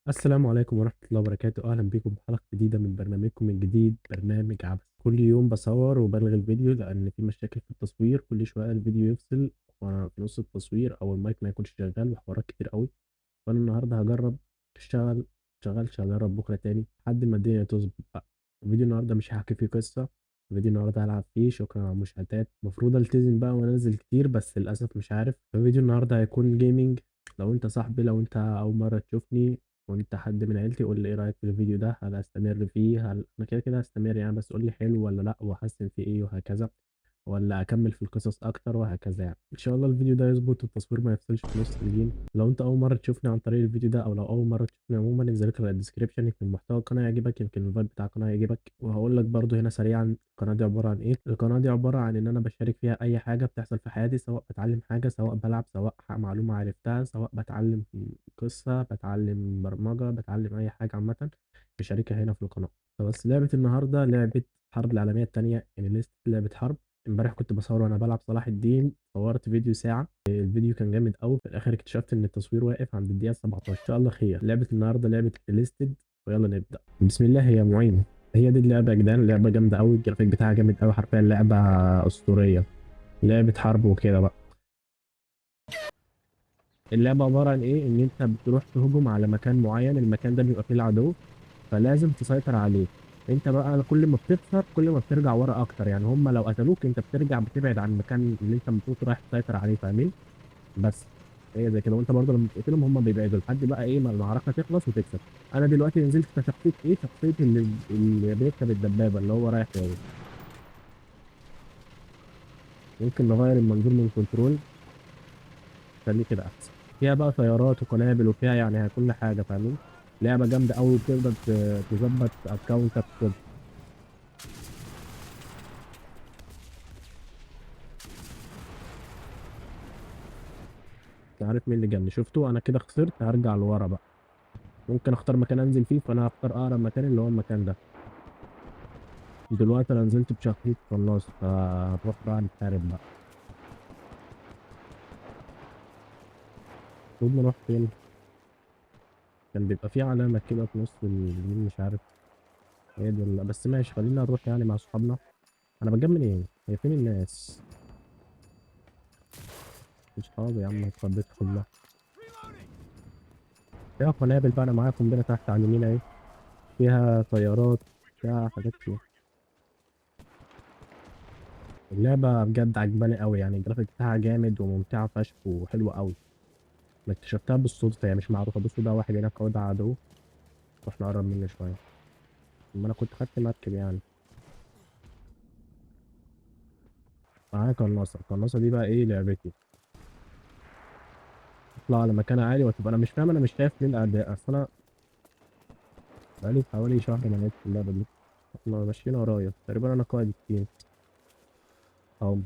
السلام عليكم ورحمة الله وبركاته، أهلا بكم بحلقة جديدة من برنامجكم الجديد برنامج عبث. كل يوم بصور وبلغي الفيديو لأن في مشاكل في التصوير، كل شوية الفيديو يفصل وأنا في نص التصوير أو المايك ما يكونش شغال وحوارات كتير قوي. فأنا النهاردة هجرب تشتغل، شغال هجرب بكرة تاني لحد ما الدنيا تظبط بقى. الفيديو النهاردة مش هحكي فيه قصة، الفيديو النهاردة هلعب فيه. شكرا على المشاهدات، المفروض ألتزم بقى وأنزل كتير بس للأسف مش عارف. الفيديو النهاردة هيكون جيمنج. لو أنت صاحبي، لو أنت أول مرة تشوفني وانت حد من عيلتي، قول لي ايه رايك في الفيديو ده، هل استمر فيه، هل انا كده كده هستمر يعني، بس قول لي حلو ولا لا واحسن فيه ايه وهكذا، ولا اكمل في القصص اكتر وهكذا. يعني ان شاء الله الفيديو ده يظبط والتصوير ما يفصلش في نص الجيم. لو انت اول مره تشوفني عن طريق الفيديو ده او لو اول مره تشوفني عموما، انزل لك الديسكربشن، يمكن محتوى القناه يعجبك، يمكن الفايب بتاع القناه يعجبك. وهقول لك برضو هنا سريعا القناه دي عباره عن ايه. القناه دي عباره عن ان انا بشارك فيها اي حاجه بتحصل في حياتي، سواء بتعلم حاجه، سواء بلعب، سواء معلومه عرفتها، سواء بتعلم قصه، بتعلم برمجه، بتعلم اي حاجه عامه بشاركها هنا في القناه. فبس لعبه النهارده لعبه الحرب العالميه الثانيه، يعني لسه لعبه حرب. امبارح كنت بصور وانا بلعب صلاح الدين، صورت فيديو ساعة. الفيديو كان جامد قوي، في الاخر اكتشفت ان التصوير واقف عند الدقيقة 17. ان شاء الله خير. لعبة النهاردة لعبة ليستد، ويلا نبدأ بسم الله يا معين. هي دي اللعبة يا جدعان، لعبة جامدة قوي، الجرافيك بتاعها جامد قوي، حرفيا لعبة أسطورية. لعبة حرب وكده بقى. اللعبة عبارة عن ايه، ان انت بتروح تهجم على مكان معين، المكان ده بيبقى فيه العدو، فلازم تسيطر عليه. انت بقى كل ما بتخسر كل ما بترجع ورا اكتر، يعني هم لو قتلوك انت بترجع بتبعد عن المكان اللي انت المفروض رايح تسيطر عليه، فاهمين؟ بس هي زي كده، وانت برضه لما بتقتلهم هم بيبعدوا لحد بقى ايه ما المعركه تخلص وتكسب. انا دلوقتي نزلت كشخصيه ايه، شخصيه اللي بيركب الدبابه اللي هو رايح جاي. ممكن نغير المنظور من كنترول، خليه كده احسن. فيها بقى طيارات وقنابل وفيها يعني كل حاجه، فاهمين؟ لعبه جامده قوي، بتقدر تظبط اكونتك كده. مش عارف مين اللي جنبي، شفته انا كده خسرت، هرجع لورا بقى. ممكن اختار مكان انزل فيه، فانا هختار اقرب مكان اللي هو المكان ده. دلوقتي انا نزلت بشخصيه قناص، فهنروح بقى نحارب بقى. المفروض نروح فين؟ كان بيبقى في علامة كده في نص اليمين، مش عارف هي دي ولا لأ، بس ماشي خلينا نروح يعني مع صحابنا. أنا بجمل إيه؟ هي فين الناس؟ مش صحابي يا عم، اتخضيت كلها. فيها قنابل بقى، أنا معايا قنبلة تحت على اليمين أهي. فيها طيارات، فيها حاجات كتير. اللعبة بجد عجباني أوي، يعني الجرافيك بتاعها جامد وممتعة فشخ وحلوة أوي. أنا اكتشفتها بالصدفة، هي مش معروفة. بصوا ده واحد هناك أهو، ده عدو. روح نقرب منه شوية. أما أنا كنت خدت مركب يعني. معايا قناصة، القناصة دي بقى إيه لعبتي. اطلع على مكان عالي وتبقى، انا مش فاهم، انا مش شايف ليه الاعداء، اصل انا بقالي حوالي شهر ما لعبتش اللعبه دي. احنا ماشيين ورايا تقريبا، انا قائد التيم. اهو.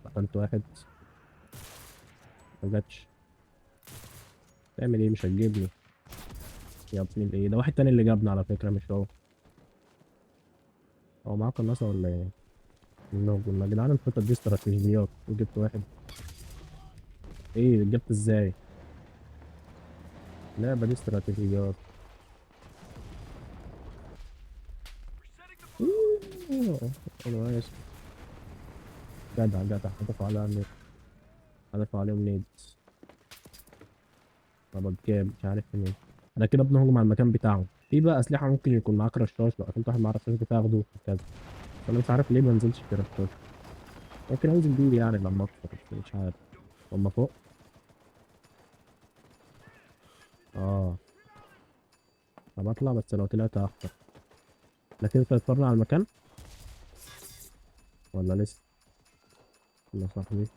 قتلت واحد. ما جاتش. تعمل ايه، مش هتجيبني يا ابني؟ الايه ده، واحد تاني اللي جابني على فكره مش هو. هو معاه قناصه ولا ايه؟ انه قلنا يا جدعان الخطط دي استراتيجيات، وجبت واحد. ايه جبت ازاي؟ اللعبه دي استراتيجيات. انا اسف. جدع جدع، هدفوا على النت، هدفوا عليهم نيد. طب جاب مش عارف منين. انا كده بنهجم على المكان بتاعهم. في بقى اسلحه ممكن يكون معاك رشاش، لو قتلت واحد معاه رشاش بتاخده كذا. بس انا مش عارف ليه ما انزلش برشاش. ممكن انزل بيه يعني لما اكسر، بس مش عارف. لما فوق. اه. طب اطلع، بس لو طلعت هخسر. لكن سيطرنا على المكان ولا لسه؟ ولا صاحبي.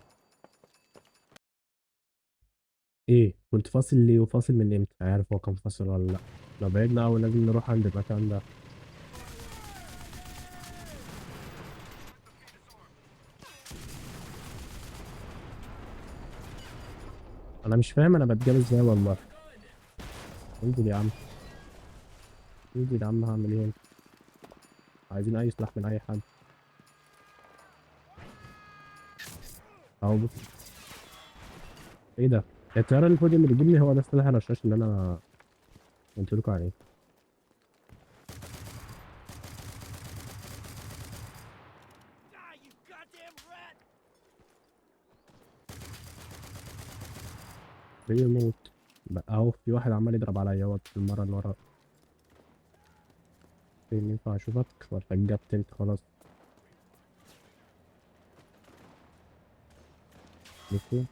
ايه كنت فاصل ليه وفاصل من امتى؟ عارف هو كان فاصل ولا لا؟ لو بعدنا اوي لازم نروح عند المكان ده. انا مش فاهم انا بتجاب ازاي والله. انزل يا عم. انزل يا عم، هعمل ايه هنا؟ عايزين اي سلاح من اي حد. اهو بص. ايه ده؟ الطياره اللي فوق دي اللي بتجيبني هو ده سلاح الرشاش اللي انا قلت لكم عليه. بيموت بقى اهو. في واحد عمال يضرب عليا اهوت في المره اللي ورا. فين ينفع اشوفك ولا اتجبت انت خلاص؟ ميكو.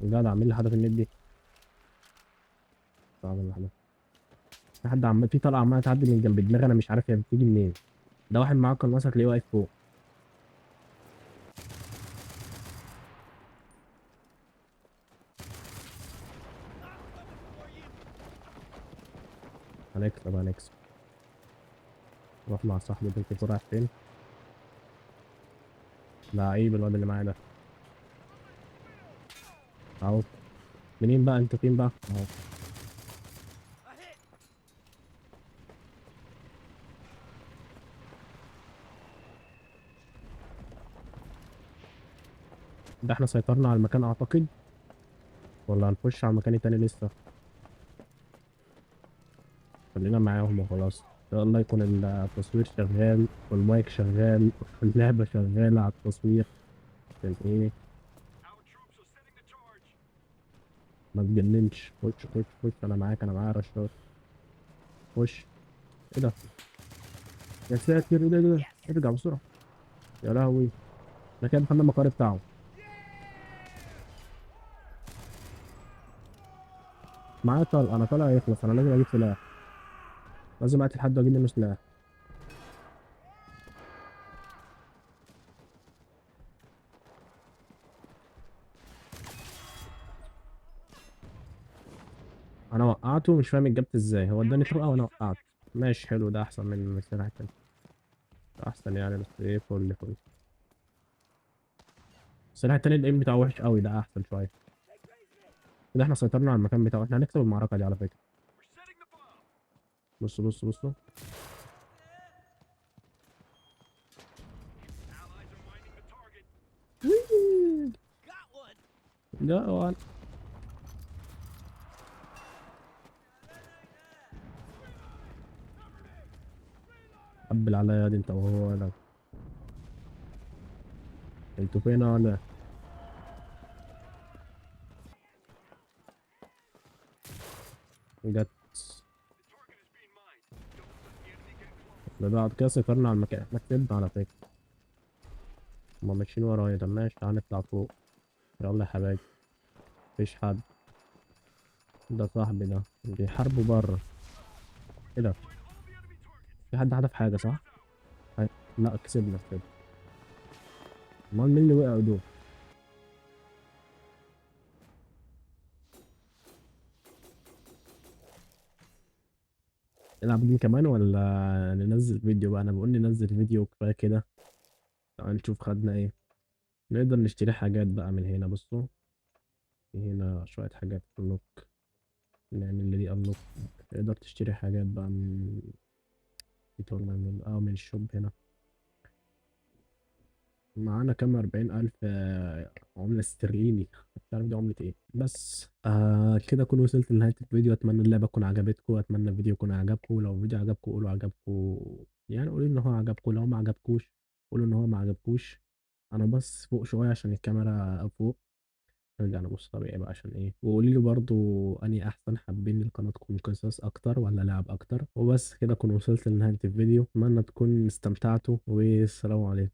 جدع عامل لي حدف النت دي. صعب الحدف. في حد عمال، في طلقه عماله تعدي من جنب دماغي، انا مش عارف هي بتيجي منين. ده واحد معاه قناص هتلاقيه واقف فوق. هنكسب هنكسب. روح مع صاحبي ده. انت رايح فين؟ لعيب الواد اللي معايا ده. اهو. منين بقى انت؟ فين بقى؟ اهو. ده احنا سيطرنا على المكان اعتقد، ولا هنخش على المكان التاني لسه؟ خلينا معاهم وخلاص. ان شاء الله يكون التصوير شغال والمايك شغال واللعبة شغالة على التصوير. عشان ايه؟ ما تجننش. خش خش خش، انا معاك، انا معايا رشاش. خش. ايه ده؟ يا ساتر، ايه ده؟ ايه ده؟ ارجع بسرعة. يا لهوي. احنا كده دخلنا المقر بتاعه. معايا طلق، انا طالع يخلص، انا لازم اجيب سلاح. لازم اقتل حد واجيب منه سلاح. انا وقعته، مش فاهم اتجبت ازاي. هو اداني طلقة وانا وقعته. ماشي حلو، ده احسن من السلاح التاني. ده احسن يعني، بس ايه، فل فل. السلاح التاني الايم بتاعه وحش قوي، ده احسن شوية. كده احنا سيطرنا على المكان بتاعه، احنا هنكسب المعركة دي على فكرة. بص بص بص. لا هو قبل عليا يا دي انت وهو ولا؟ انتوا فين ولا؟ جت. ده بعد كده سيطرنا على المكان، احنا كسبنا على فكرة. هما ماشيين ورايا. طب ماشي، تعالى نطلع فوق. يلا يا حبايبي. مفيش حد. ده صاحبي ده بيحاربوا بره. ايه ده؟ في حد هدف حاجة صح؟ هاي. لا كسبنا كسبنا. امال مين اللي وقعوا دول؟ نلعب جيم كمان ولا ننزل فيديو بقى؟ انا بقول ننزل فيديو كفاية كده. تعال نشوف خدنا ايه. نقدر نشتري حاجات بقى من هنا. بصوا، في هنا شوية حاجات unlock. نعمل اللي دي unlock. تقدر تشتري حاجات بقى من من الشوب هنا. معانا كام؟ 40,000 عملة استرليني. مش عارف دي عملة ايه. بس كده أكون وصلت لنهاية الفيديو. أتمنى اللعبة تكون عجبتكم، وأتمنى الفيديو يكون عجبكم. لو الفيديو عجبكم قولوا عجبكم، يعني قولوا إن هو عجبكم. لو ما عجبكوش قولوا إن هو ما عجبكوش. أنا بس فوق شوية عشان الكاميرا فوق. نرجع نبص طبيعي بقى عشان ايه. وقولي لي برضو اني احسن، حابين القناه تكون قصص اكتر ولا لعب اكتر. وبس كده اكون وصلت لنهايه الفيديو. اتمنى تكون استمتعتوا، والسلام عليكم.